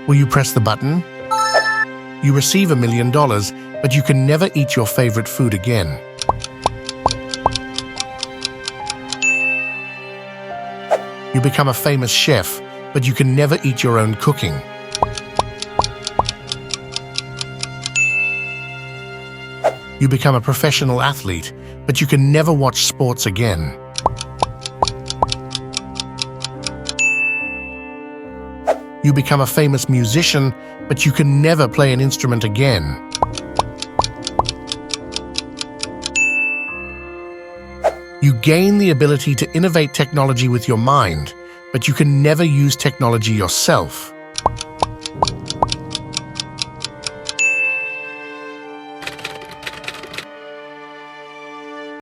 Will you press the button? You receive $1 million, but you can never eat your favorite food again. You become a famous chef, but you can never eat your own cooking. You become a professional athlete, but you can never watch sports again. You become a famous musician, but you can never play an instrument again. You gain the ability to innovate technology with your mind, but you can never use technology yourself.